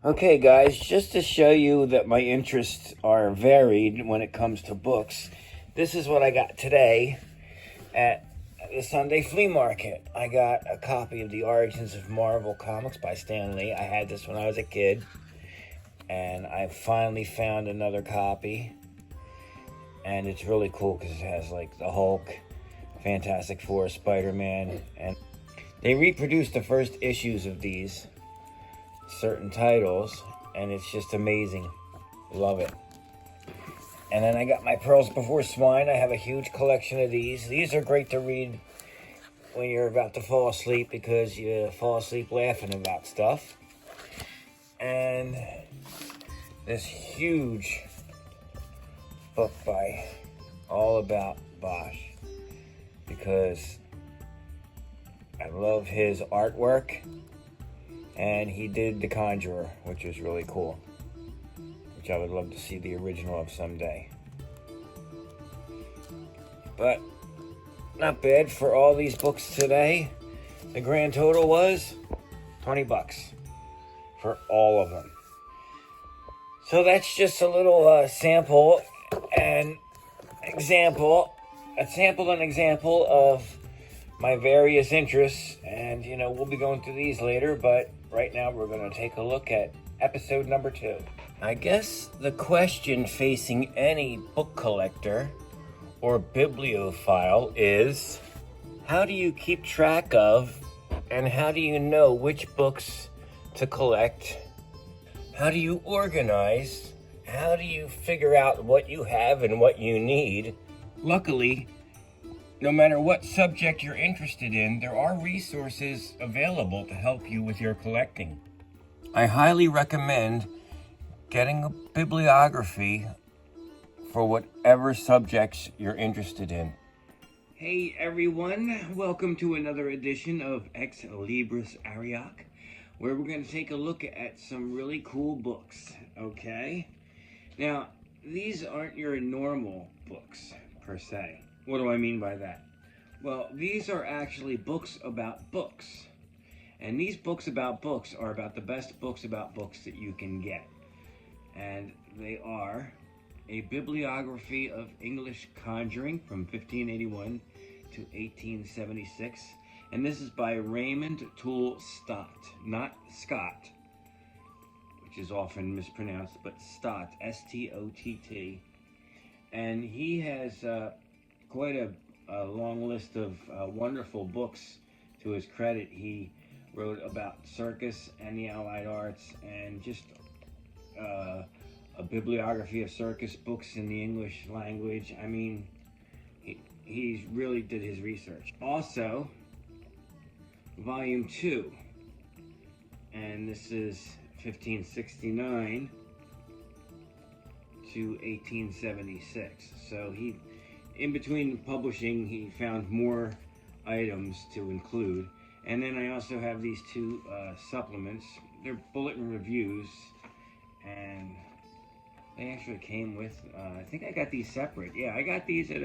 Okay, guys, just to show you that my interests are varied when it comes to books, this is what I got today at the Sunday flea market. I got a copy of The Origins of Marvel Comics by Stan Lee. I had this when I was a kid, and I finally found another copy, and it's really cool because it has like the Hulk, Fantastic Four, Spider-Man, and they reproduced the first issues of these certain titles, and it's just amazing. Love it. And then I got my Pearls Before Swine. I have a huge collection of these. These are great to read when you're about to fall asleep because you fall asleep laughing about stuff. And this huge book by All About Bosch because I love his artwork. And he did The Conjurer, which is really cool, which I would love to see the original of someday. But not bad for all these books today. The grand total was $20 for all of them. So that's just a little sample and example of my various interests, and we'll be going through these later, but right now we're going to take a look at episode number 2. I guess the question facing any book collector or bibliophile is, how do you keep track of and how do you know which books to collect? How do you organize? How do you figure out what you have and what you need? Luckily, no matter what subject you're interested in, there are resources available to help you with your collecting. I highly recommend getting a bibliography for whatever subjects you're interested in. Hey everyone, welcome to another edition of Ex Libris Arioch, where we're going to take a look at some really cool books, okay? Now, these aren't your normal books, per se. What do I mean by that? Well, these are actually books about books. And these books about books are about the best books about books that you can get. And they are a bibliography of English conjuring from 1581 to 1876. And this is by Raymond Toole Stott, not Scott, which is often mispronounced, but Stott, S-T-O-T-T. And he has quite a long list of wonderful books to his credit. He wrote about circus and the allied arts, and just a bibliography of circus books in the English language. I mean, he really did his research. Also, volume 2, and this is 1569 to 1876. So he, in between publishing, he found more items to include. And then I also have these 2 supplements. They're bulletin reviews, and they actually came with, I think I got these separate. Yeah, I got these at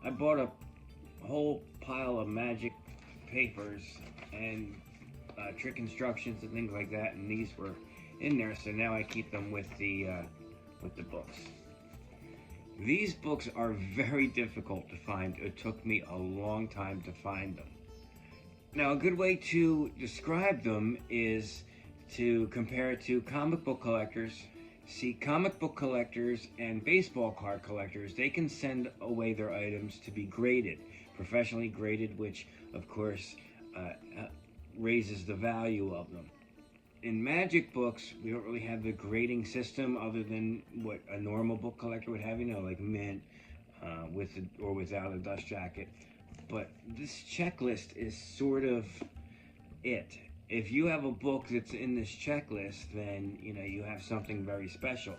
I bought a whole pile of magic papers and trick instructions and things like that, and these were in there, so now I keep them with the books. These books are very difficult to find. It took me a long time to find them. Now, a good way to describe them is to compare it to comic book collectors. See, comic book collectors and baseball card collectors, they can send away their items to be graded, professionally graded, which, of course, raises the value of them. In magic books, we don't really have the grading system other than what a normal book collector would have, like mint, with or without a dust jacket. But this checklist is sort of it. If you have a book that's in this checklist, then you have something very special.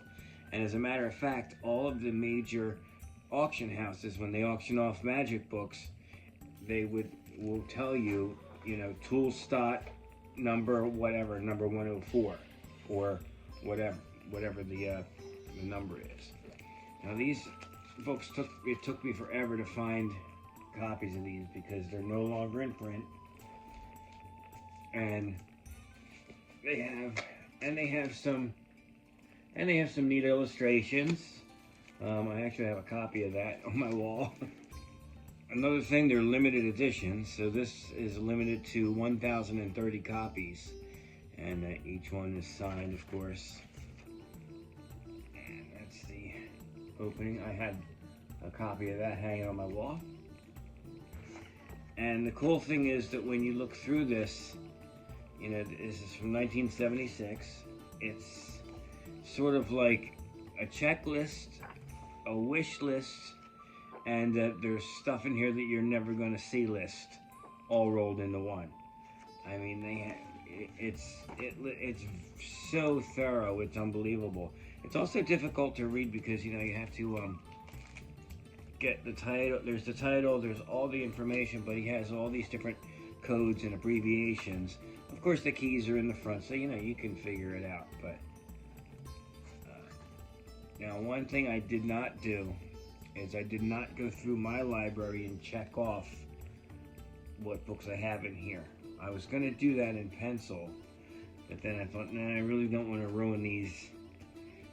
And as a matter of fact, all of the major auction houses, when they auction off magic books, they will tell you, Toole Stott number 104, or whatever the number is. Now these books took me forever to find copies of these because they're no longer in print, and they have and they have some neat illustrations. I actually have a copy of that on my wall. Another thing, they're limited editions, so this is limited to 1,030 copies, and each one is signed, of course. And that's the opening. I had a copy of that hanging on my wall. And the cool thing is that when you look through this, you know, this is from 1976. It's sort of like a checklist, a wish list, and there's stuff in here that you're never going to see list, all rolled into one. I mean, it's so thorough, it's unbelievable. It's also difficult to read because, you know, you have to get the title. There's the title, there's all the information, but he has all these different codes and abbreviations. Of course, the keys are in the front, so, you know, you can figure it out. But now, one thing I did not do is I did not go through my library and check off what books I have in here. I was going to do that in pencil, but then I thought, nah, I really don't want to ruin these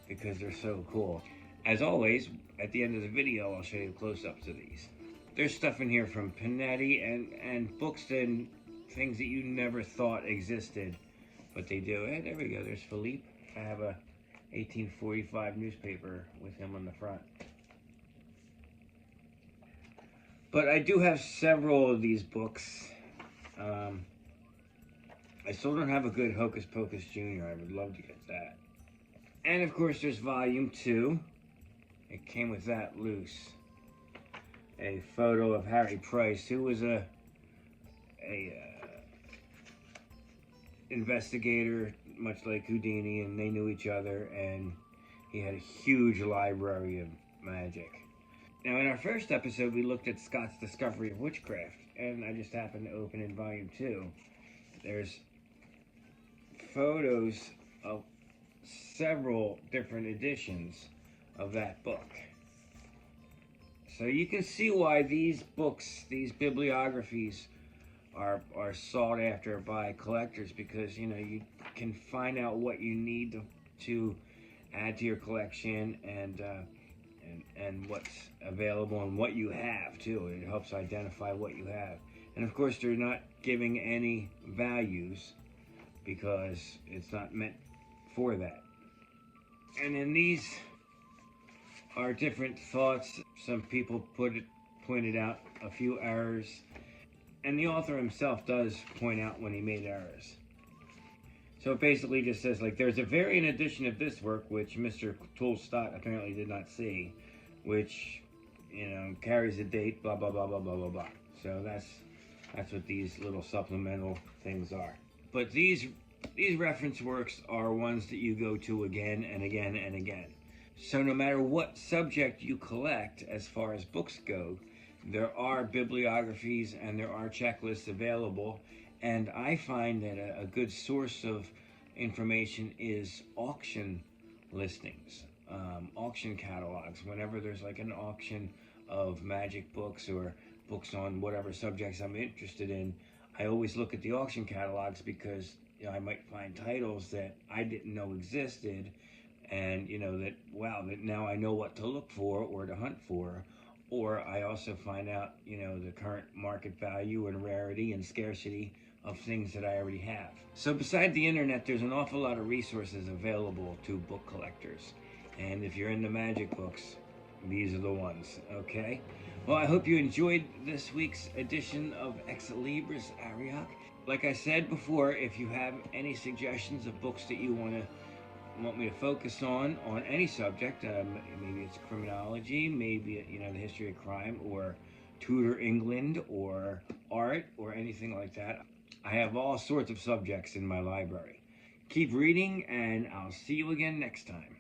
because they're so cool. As always, at the end of the video, I'll show you close-ups of these. There's stuff in here from Panetti and books and things that you never thought existed, but they do. And there we go, there's Philippe. I have a 1845 newspaper with him on the front. But I do have several of these books. I still don't have a good Hocus Pocus Jr. I would love to get that. And of course there's volume 2. It came with that loose. A photo of Harry Price, who was a investigator, much like Houdini, and they knew each other, and he had a huge library of magic. Now, in our first episode, we looked at Scott's Discovery of Witchcraft, and I just happened to open in volume 2. There's photos of several different editions of that book. So you can see why these books, these bibliographies, are sought after by collectors, because, you know, you can find out what you need to add to your collection, and what's available and what you have too. It helps identify what you have. And of course, they're not giving any values because it's not meant for that. And in these are different thoughts. Some people pointed out a few errors, and the author himself does point out when he made errors. So it basically just says, like, there's a variant edition of this work, which Mr. Toole Stott apparently did not see, which, you know, carries a date, blah, blah, blah, blah, blah, blah, blah. So that's what these little supplemental things are. But these reference works are ones that you go to again and again and again. So no matter what subject you collect, as far as books go, there are bibliographies and there are checklists available. And I find that a good source of information is auction listings, auction catalogs. Whenever there's like an auction of magic books or books on whatever subjects I'm interested in, I always look at the auction catalogs because, you know, I might find titles that I didn't know existed, and, you know, that, wow, that now I know what to look for or to hunt for. Or I also find out, you know, the current market value and rarity and scarcity of things that I already have. So beside the internet, there's an awful lot of resources available to book collectors. And if you're into magic books, these are the ones, okay? Well, I hope you enjoyed this week's edition of Ex Libris Arioch. Like I said before, if you have any suggestions of books that you want me to focus on any subject, maybe it's criminology, maybe, you know, the history of crime, or Tudor England, or art, or anything like that, I have all sorts of subjects in my library. Keep reading, and I'll see you again next time.